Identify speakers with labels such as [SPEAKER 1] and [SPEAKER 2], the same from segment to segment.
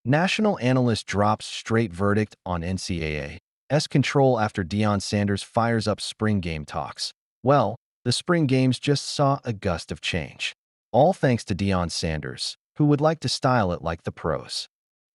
[SPEAKER 1] National analyst drops straight verdict on NCAA's control after Deion Sanders fires up spring game talks. Well, the spring games just saw a gust of change. All thanks to Deion Sanders, who would like to style it like the pros.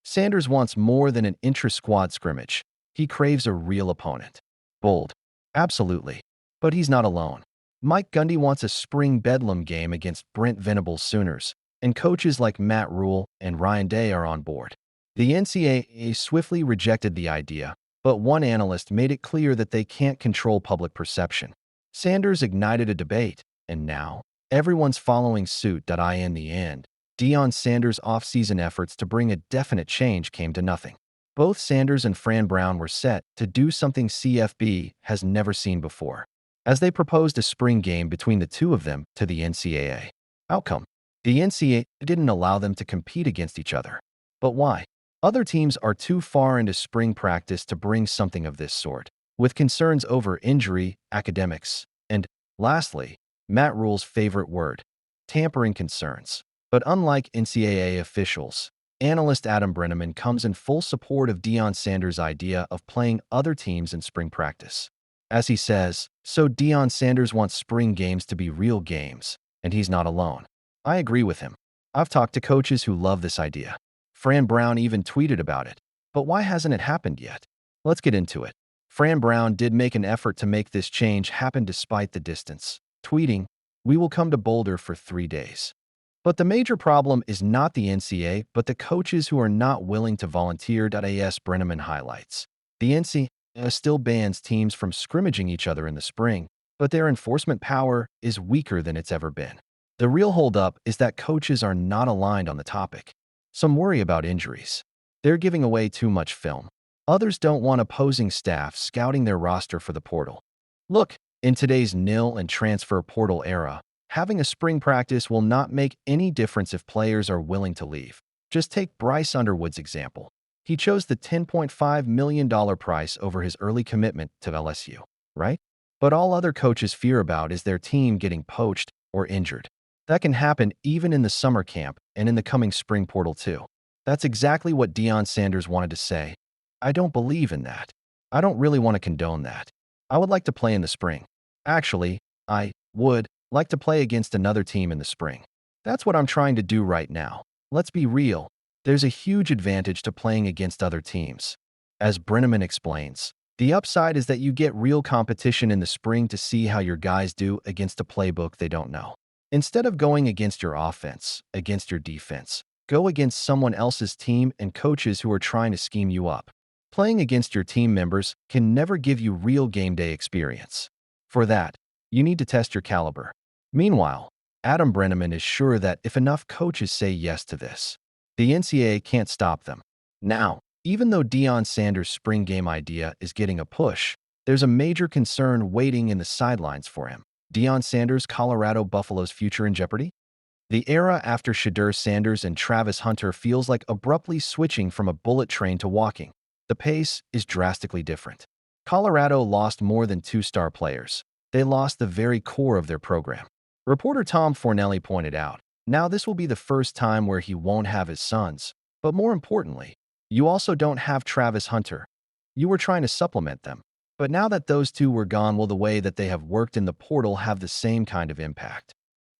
[SPEAKER 1] Sanders wants more than an intra-squad scrimmage. He craves a real opponent. Bold. Absolutely. But he's not alone. Mike Gundy wants a spring bedlam game against Brent Venables' Sooners, and coaches like Matt Rule and Ryan Day are on board. The NCAA swiftly rejected the idea, but one analyst made it clear that they can't control public perception. Sanders ignited a debate, and now, everyone's following suit. In the end, Deion Sanders' offseason efforts to bring a definite change came to nothing. Both Sanders and Fran Brown were set to do something CFB has never seen before, as they proposed a spring game between the two of them to the NCAA. Outcome: the NCAA didn't allow them to compete against each other. But why? Other teams are too far into spring practice to bring something of this sort, with concerns over injury, academics, and, lastly, Matt Rule's favorite word, tampering concerns. But unlike NCAA officials, analyst Adam Brenneman comes in full support of Deion Sanders' idea of playing other teams in spring practice. As he says, so Deion Sanders wants spring games to be real games, and he's not alone. I agree with him. I've talked to coaches who love this idea. Fran Brown even tweeted about it. But why hasn't it happened yet? Let's get into it. Fran Brown did make an effort to make this change happen despite the distance, tweeting, "We will come to Boulder for 3 days." But the major problem is not the NCAA, but the coaches who are not willing to volunteer. As Brenneman highlights, the NCAA still bans teams from scrimmaging each other in the spring, but their enforcement power is weaker than it's ever been. The real holdup is that coaches are not aligned on the topic. Some worry about injuries. They're giving away too much film. Others don't want opposing staff scouting their roster for the portal. Look, in today's nil and transfer portal era, having a spring practice will not make any difference if players are willing to leave. Just take Bryce Underwood's example. He chose the $10.5 million price over his early commitment to LSU, right? But all other coaches fear about is their team getting poached or injured. That can happen even in the summer camp and in the coming spring portal too. That's exactly what Deion Sanders wanted to say. I don't believe in that. I don't really want to condone that. I would like to play in the spring. Actually, I would like to play against another team in the spring. That's what I'm trying to do right now. Let's be real. There's a huge advantage to playing against other teams. As Brenneman explains, the upside is that you get real competition in the spring to see how your guys do against a playbook they don't know. Instead of going against your offense, against your defense, go against someone else's team and coaches who are trying to scheme you up. Playing against your team members can never give you real game day experience. For that, you need to test your caliber. Meanwhile, Adam Brenneman is sure that if enough coaches say yes to this, the NCAA can't stop them. Now, even though Deion Sanders' spring game idea is getting a push, there's a major concern waiting in the sidelines for him. Deion Sanders' Colorado Buffalo's future in jeopardy? The era after Shedeur Sanders and Travis Hunter feels like abruptly switching from a bullet train to walking. The pace is drastically different. Colorado lost more than 2 star players. They lost the very core of their program. Reporter Tom Fornelli pointed out, now this will be the first time where he won't have his sons. But more importantly, you also don't have Travis Hunter. You were trying to supplement them. But now that those two were gone, will the way that they have worked in the portal have the same kind of impact?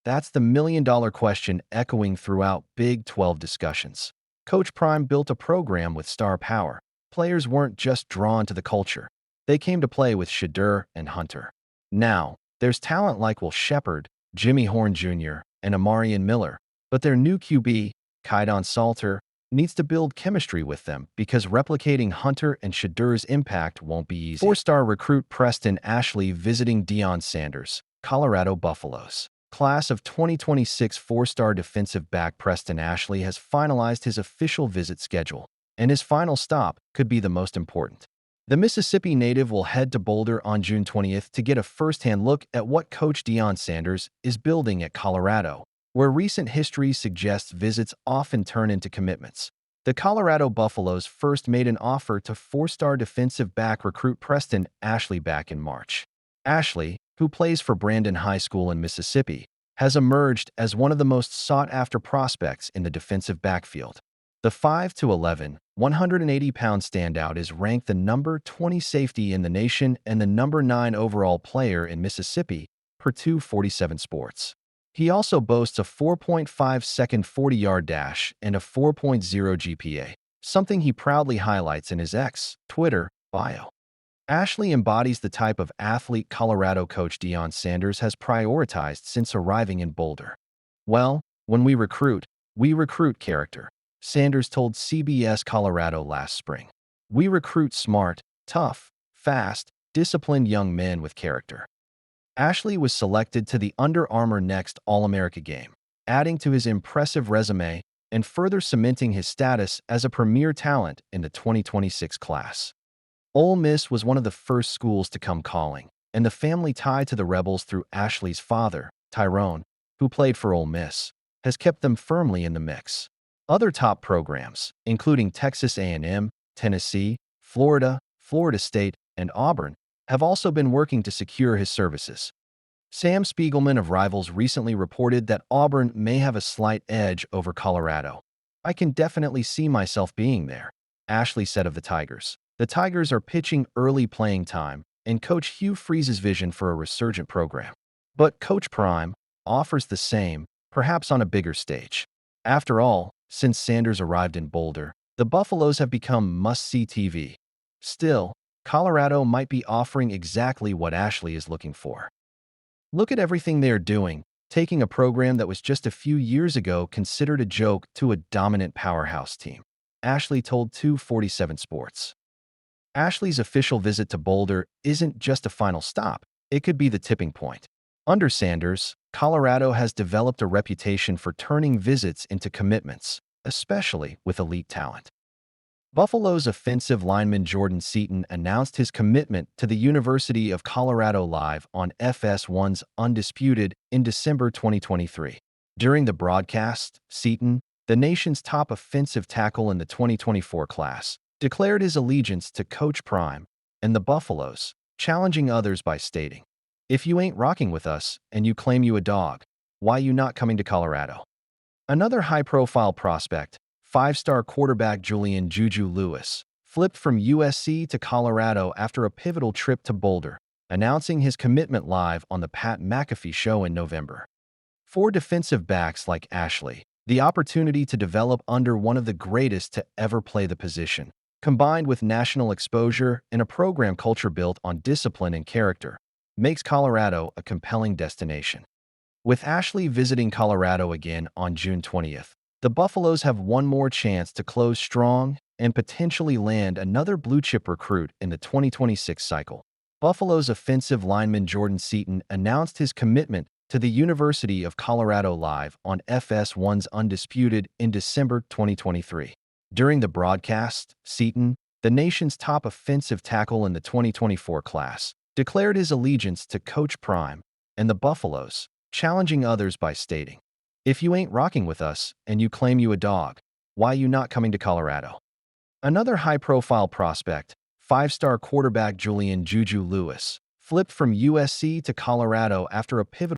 [SPEAKER 1] That's the million-dollar question echoing throughout Big 12 discussions. Coach Prime built a program with star power. Players weren't just drawn to the culture. They came to play with Shedeur and Hunter. Now, there's talent like Will Shepard, Jimmy Horn Jr., and Amarian Miller, but their new QB, Kaidon Salter, needs to build chemistry with them because replicating Hunter and Shedeur's impact won't be easy. 4-star recruit Preston Ashley visiting Deion Sanders, Colorado Buffaloes. Class of 2026 4-star defensive back Preston Ashley has finalized his official visit schedule, and his final stop could be the most important. The Mississippi native will head to Boulder on June 20th to get a first-hand look at what Coach Deion Sanders is building at Colorado, where recent history suggests visits often turn into commitments. The Colorado Buffaloes first made an offer to 4-star defensive back recruit Preston Ashley back in March. Ashley, who plays for Brandon High School in Mississippi, has emerged as one of the most sought-after prospects in the defensive backfield. The 5'11", 180-pound standout is ranked the number 20 safety in the nation and the number 9 overall player in Mississippi per 247 Sports. He also boasts a 4.5-second 40-yard dash and a 4.0 GPA, something he proudly highlights in his Twitter bio. Ashley embodies the type of athlete Colorado coach Deion Sanders has prioritized since arriving in Boulder. Well, when we recruit character, Sanders told CBS Colorado last spring. We recruit smart, tough, fast, disciplined young men with character. Ashley was selected to the Under Armour Next All-America game, adding to his impressive resume and further cementing his status as a premier talent in the 2026 class. Ole Miss was one of the first schools to come calling, and the family tie to the Rebels through Ashley's father, Tyrone, who played for Ole Miss, has kept them firmly in the mix. Other top programs, including Texas A&M, Tennessee, Florida, Florida State, and Auburn, have also been working to secure his services. Sam Spiegelman of Rivals recently reported that Auburn may have a slight edge over Colorado. I can definitely see myself being there, Ashley said of the Tigers. The Tigers are pitching early playing time, and Coach Hugh Freeze's vision for a resurgent program. But Coach Prime offers the same, perhaps on a bigger stage. After all, since Sanders arrived in Boulder, the Buffaloes have become must-see TV. Still, Colorado might be offering exactly what Ashley is looking for. Look at everything they are doing, taking a program that was just a few years ago considered a joke to a dominant powerhouse team, Ashley told 247 Sports. Ashley's official visit to Boulder isn't just a final stop, it could be the tipping point. Under Sanders, Colorado has developed a reputation for turning visits into commitments, especially with elite talent. Buffalo's offensive lineman Jordan Seaton announced his commitment to the University of Colorado Live on FS1's Undisputed in December 2023. During the broadcast, Seaton, the nation's top offensive tackle in the 2024 class, declared his allegiance to Coach Prime and the Buffaloes, challenging others by stating, "If you ain't rocking with us and you claim you a dog, why you not coming to Colorado?" Another high-profile prospect, five-star quarterback Julian "Juju" Lewis, flipped from USC to Colorado after a pivotal trip to Boulder, announcing his commitment live on the Pat McAfee Show in November. For defensive backs like Ashley, the opportunity to develop under one of the greatest to ever play the position, combined with national exposure and a program culture built on discipline and character, makes Colorado a compelling destination. With Ashley visiting Colorado again on June 20th, the Buffaloes have one more chance to close strong and potentially land another blue-chip recruit in the 2026 cycle. Buffalo's offensive lineman Jordan Seaton announced his commitment to the University of Colorado Live on FS1's Undisputed in December 2023. During the broadcast, Seaton, the nation's top offensive tackle in the 2024 class, declared his allegiance to Coach Prime and the Buffaloes, challenging others by stating, "If you ain't rocking with us and you claim you a dog, why you not coming to Colorado?" Another high-profile prospect, five-star quarterback Julian "Juju" Lewis, flipped from USC to Colorado after a pivotal